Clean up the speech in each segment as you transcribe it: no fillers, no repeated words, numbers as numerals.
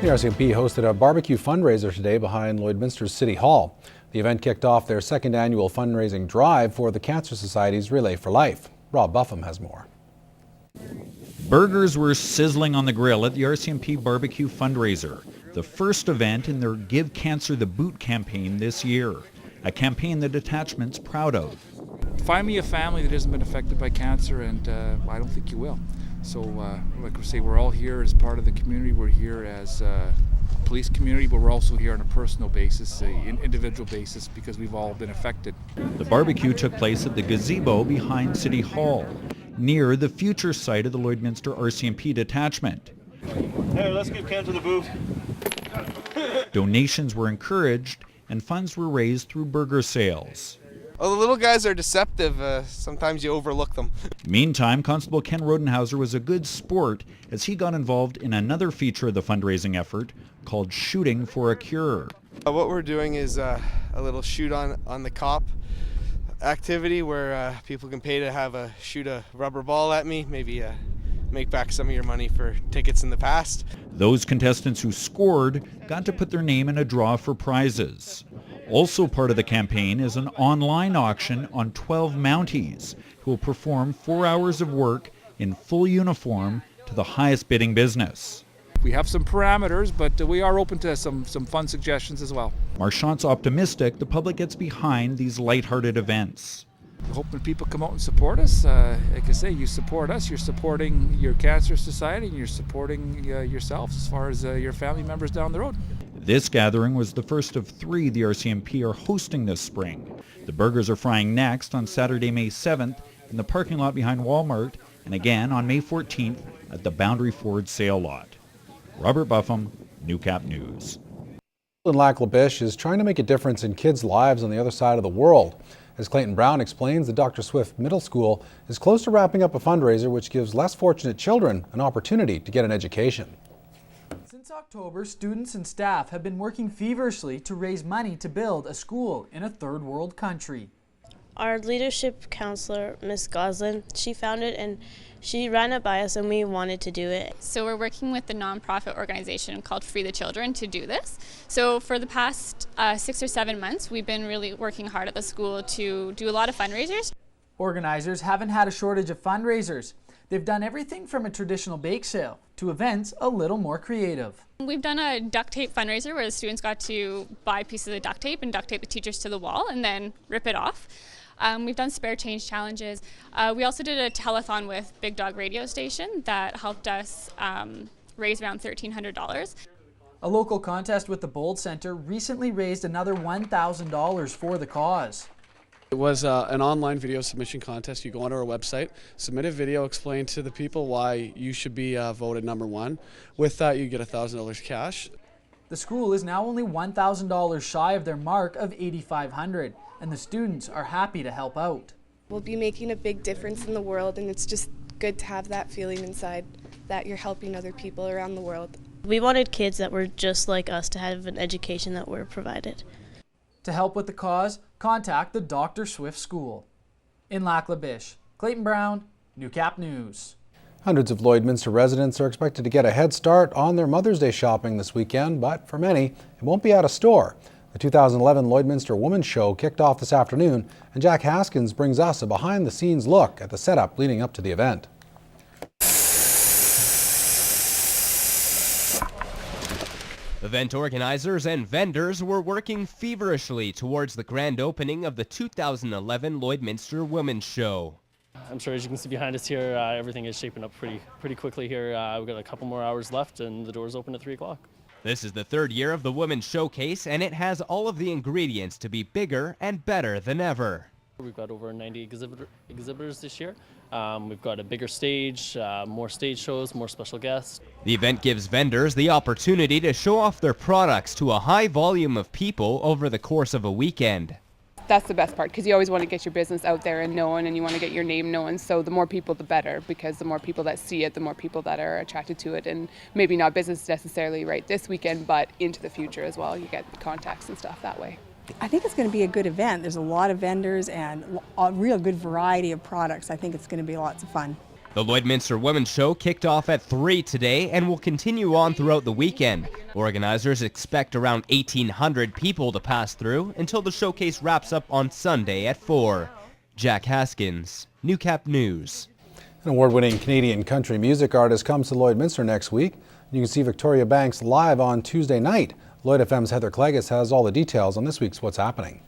The RCMP hosted a barbecue fundraiser today behind Lloydminster City Hall. The event kicked off their second annual fundraising drive for the Cancer Society's Relay for Life. Rob Buffum has more. Burgers were sizzling on the grill at the RCMP barbecue fundraiser, the first event in their Give Cancer the Boot campaign this year, a campaign the detachment's proud of. Find me a family that hasn't been affected by cancer, and I don't think you will. So, like we say, we're all here as part of the community. We're here as a police community, but we're also here on a personal basis, an individual basis, because we've all been affected. The barbecue took place at the gazebo behind City Hall, near the future site of the Lloydminster RCMP detachment. Hey, let's give cancer the boot. Donations were encouraged, and funds were raised through burger sales. Well, the little guys are deceptive. Sometimes you overlook them. Meantime, Constable Ken Rodenhauser was a good sport as he got involved in another feature of the fundraising effort called Shooting for a Cure. What we're doing is a little shoot on the cop activity where people can pay to shoot a rubber ball at me, maybe make back some of your money for tickets in the past. Those contestants who scored got to put their name in a draw for prizes. Also part of the campaign is an online auction on 12 Mounties who will perform 4 hours of work in full uniform to the highest bidding business. We have some parameters, but we are open to some fun suggestions as well. Marchant's optimistic the public gets behind these lighthearted events. We're hoping people come out and support us. Like I say, you support us, you're supporting your Cancer Society, and you're supporting yourselves as far as your family members down the road. This gathering was the first of 3 the RCMP are hosting this spring. The burgers are frying next on Saturday, May 7th in the parking lot behind Walmart, and again on May 14th at the Boundary Ford sale lot. Robert Buffum, Newcap News. Lac La Biche is trying to make a difference in kids' lives on the other side of the world. As Clayton Brown explains, the Dr. Swift Middle School is close to wrapping up a fundraiser which gives less fortunate children an opportunity to get an education. Since October, students and staff have been working feverishly to raise money to build a school in a third world country. Our leadership counselor, Ms. Goslin, she found it and she ran it by us and we wanted to do it. So we're working with the nonprofit organization called Free the Children to do this. So for the past 6 or 7 months, we've been really working hard at the school to do a lot of fundraisers. Organizers haven't had a shortage of fundraisers. They've done everything from a traditional bake sale to events a little more creative. We've done a duct tape fundraiser where the students got to buy pieces of duct tape and duct tape the teachers to the wall and then rip it off. We've done spare change challenges. We also did a telethon with Big Dog Radio Station that helped us raise around $1,300. A local contest with the Bold Center recently raised another $1,000 for the cause. It was an online video submission contest. You go onto our website, submit a video, explain to the people why you should be voted number 1. With that, you get $1,000 cash. The school is now only $1,000 shy of their mark of $8,500, and the students are happy to help out. We'll be making a big difference in the world, and it's just good to have that feeling inside that you're helping other people around the world. We wanted kids that were just like us to have an education that we're provided. To help with the cause, contact the Dr. Swift School. In Lac La Biche, Clayton Brown, Newcap News. Hundreds of Lloydminster residents are expected to get a head start on their Mother's Day shopping this weekend, but for many, it won't be at a store. The 2011 Lloydminster Women's Show kicked off this afternoon, and Jack Haskins brings us a behind-the-scenes look at the setup leading up to the event. Event organizers and vendors were working feverishly towards the grand opening of the 2011 Lloydminster Women's Show. I'm sure as you can see behind us here, everything is shaping up pretty quickly here. We've got a couple more hours left and the doors open at 3 o'clock. This is the 3rd year of the Women's Showcase, and it has all of the ingredients to be bigger and better than ever. We've got over 90 exhibitors this year. We've got a bigger stage, more stage shows, more special guests. The event gives vendors the opportunity to show off their products to a high volume of people over the course of a weekend. That's the best part, because you always want to get your business out there and known, and you want to get your name known. So the more people, the better, because the more people that see it, the more people that are attracted to it, and maybe not business necessarily right this weekend, but into the future as well. You get contacts and stuff that way. I think it's going to be a good event. There's a lot of vendors and a real good variety of products. I think it's going to be lots of fun. The Lloydminster Women's Show kicked off at 3 today and will continue on throughout the weekend. Organizers expect around 1,800 people to pass through until the showcase wraps up on Sunday at 4. Jack Haskins, Newcap News. An award-winning Canadian country music artist comes to Lloydminster next week. You can see Victoria Banks live on Tuesday night. Lloyd FM's Heather Cleggis has all the details on this week's What's Happening.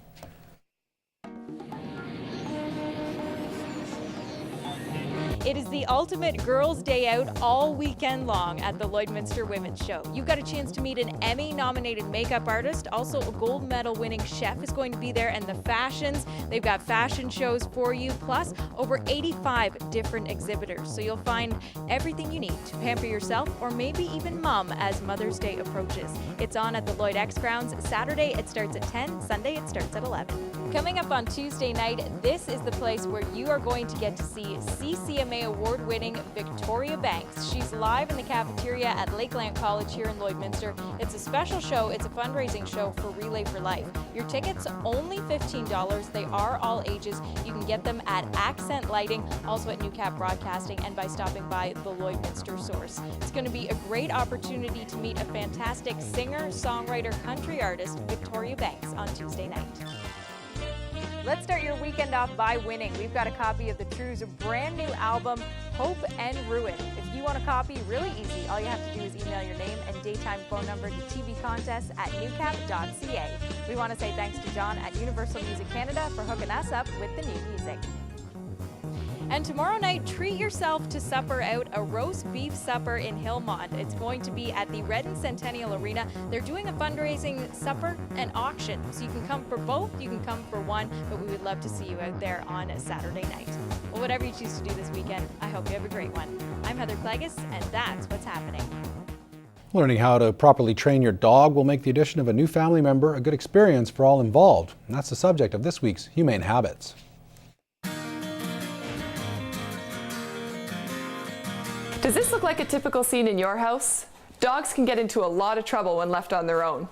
It is the ultimate girls' day out all weekend long at the Lloydminster Women's Show. You've got a chance to meet an Emmy-nominated makeup artist. Also, a gold medal-winning chef is going to be there, and the fashions. They've got fashion shows for you, plus over 85 different exhibitors. So you'll find everything you need to pamper yourself or maybe even mom as Mother's Day approaches. It's on at the Lloyd X Grounds. Saturday, it starts at 10. Sunday, it starts at 11. Coming up on Tuesday night, this is the place where you are going to get to see CCMA award-winning Victoria Banks. She's live in the cafeteria at Lakeland College here in Lloydminster. It's a special show. It's a fundraising show for Relay for Life. Your tickets only $15. They are all ages. You can get them at Accent Lighting, also at Newcap Broadcasting, and by stopping by the Lloydminster Source. It's going to be a great opportunity to meet a fantastic singer, songwriter, country artist, Victoria Banks, on Tuesday night. Let's start your weekend off by winning. We've got a copy of the True's brand new album, Hope and Ruin. If you want a copy, really easy. All you have to do is email your name and daytime phone number to tvcontests@newcap.ca. We want to say thanks to John at Universal Music Canada for hooking us up with the new music. And tomorrow night, treat yourself to supper out, a roast beef supper in Hillmont. It's going to be at the Redden Centennial Arena. They're doing a fundraising supper and auction. So you can come for both, you can come for one, but we would love to see you out there on a Saturday night. Well, whatever you choose to do this weekend, I hope you have a great one. I'm Heather Cleggis, and that's what's happening. Learning how to properly train your dog will make the addition of a new family member a good experience for all involved. And that's the subject of this week's Humane Habits. Does this look like a typical scene in your house? Dogs can get into a lot of trouble when left on their own.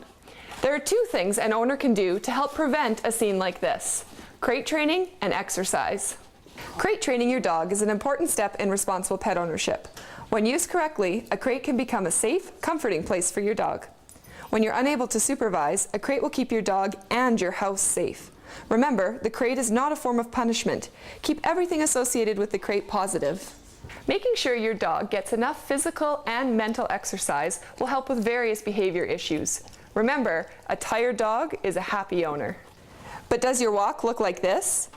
There are two things an owner can do to help prevent a scene like this: crate training and exercise. Crate training your dog is an important step in responsible pet ownership. When used correctly, a crate can become a safe, comforting place for your dog. When you're unable to supervise, a crate will keep your dog and your house safe. Remember, the crate is not a form of punishment. Keep everything associated with the crate positive. Making sure your dog gets enough physical and mental exercise will help with various behavior issues. Remember, a tired dog is a happy owner. But does your walk look like this?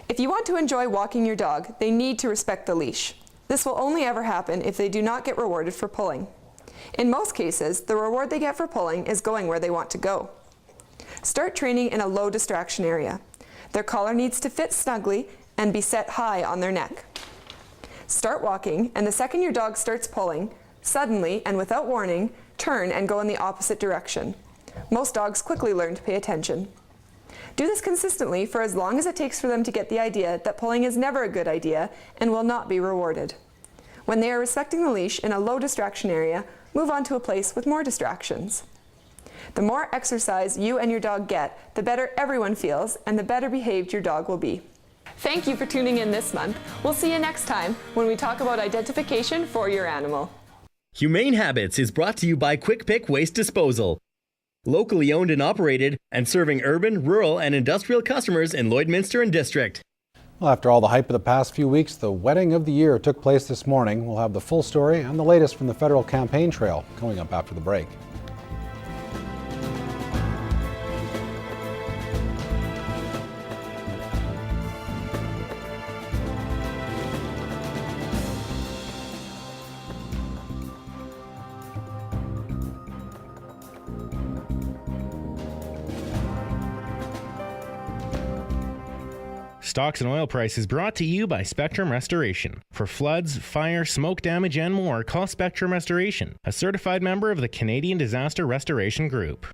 If you want to enjoy walking your dog, they need to respect the leash. This will only ever happen if they do not get rewarded for pulling. In most cases, the reward they get for pulling is going where they want to go. Start training in a low distraction area. Their collar needs to fit snugly and be set high on their neck. Start walking, and the second your dog starts pulling, suddenly and without warning, turn and go in the opposite direction. Most dogs quickly learn to pay attention. Do this consistently for as long as it takes for them to get the idea that pulling is never a good idea and will not be rewarded. When they are respecting the leash in a low distraction area, move on to a place with more distractions. The more exercise you and your dog get, the better everyone feels and the better behaved your dog will be. Thank you for tuning in this month. We'll see you next time when we talk about identification for your animal. Humane Habits is brought to you by Quick Pick Waste Disposal. Locally owned and operated and serving urban, rural, and industrial customers in Lloydminster and District. Well, after all the hype of the past few weeks, the wedding of the year took place this morning. We'll have the full story and the latest from the federal campaign trail coming up after the break. Stocks and oil prices brought to you by Spectrum Restoration. For floods, fire, smoke damage, and more, call Spectrum Restoration, a certified member of the Canadian Disaster Restoration Group.